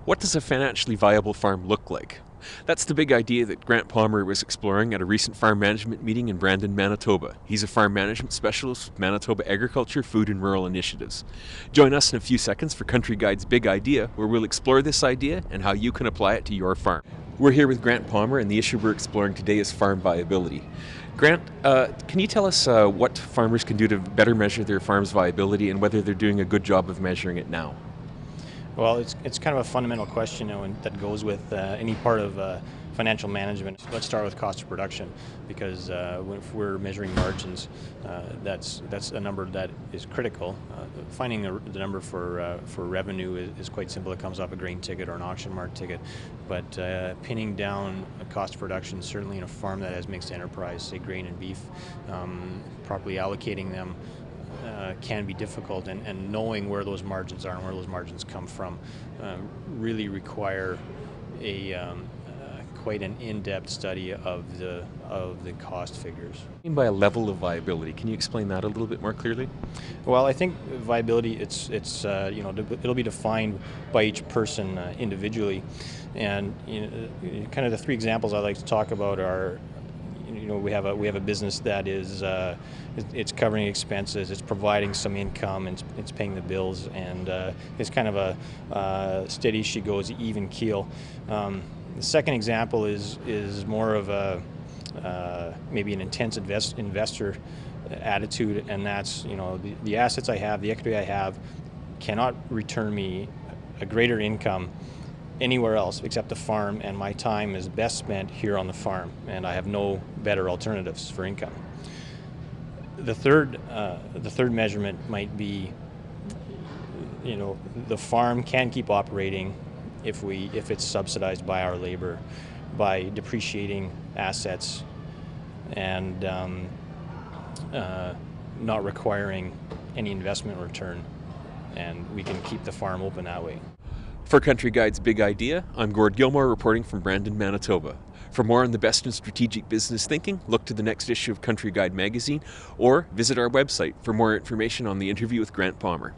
What does a financially viable farm look like? That's the big idea that Grant Palmer was exploring at a recent farm management meeting in Brandon, Manitoba. He's a farm management specialist with Manitoba Agriculture, Food and Rural Initiatives. Join us in a few seconds for Country Guide's Big Idea, where we'll explore this idea and how you can apply it to your farm. We're here with Grant Palmer, and the issue we're exploring today is farm viability. Grant, can you tell us what farmers can do to better measure their farm's viability and whether they're doing a good job of measuring it now? Well, it's kind of a fundamental question, and that goes with any part of financial management. Let's start with cost of production, because if we're measuring margins, that's a number that is critical. Finding the number for revenue is quite simple. It comes off a grain ticket or an auction mart ticket, but pinning down a cost of production, certainly in a farm that has mixed enterprise, say grain and beef, properly allocating them can be difficult, and knowing where those margins are and where those margins come from really require a quite an in-depth study of the cost figures. What do you mean by a level of viability? Can you explain that a little bit more clearly? Well, I think viability it'll be defined by each person individually, and kind of the three examples I like to talk about are, we have a business that is it's covering expenses, it's providing some income, and it's paying the bills, and it's kind of a steady as she goes, even keel. The second example is more of a maybe an intense investor attitude, and that's the assets I have, the equity I have, cannot return me a greater income anywhere else except the farm, and my time is best spent here on the farm, and I have no better alternatives for income. The third measurement might be, the farm can keep operating if it's subsidized by our labor, by depreciating assets, and not requiring any investment return, and we can keep the farm open that way. For Country Guide's Big Idea, I'm Gord Gilmore reporting from Brandon, Manitoba. For more on the best in strategic business thinking, look to the next issue of Country Guide magazine or visit our website for more information on the interview with Grant Palmer.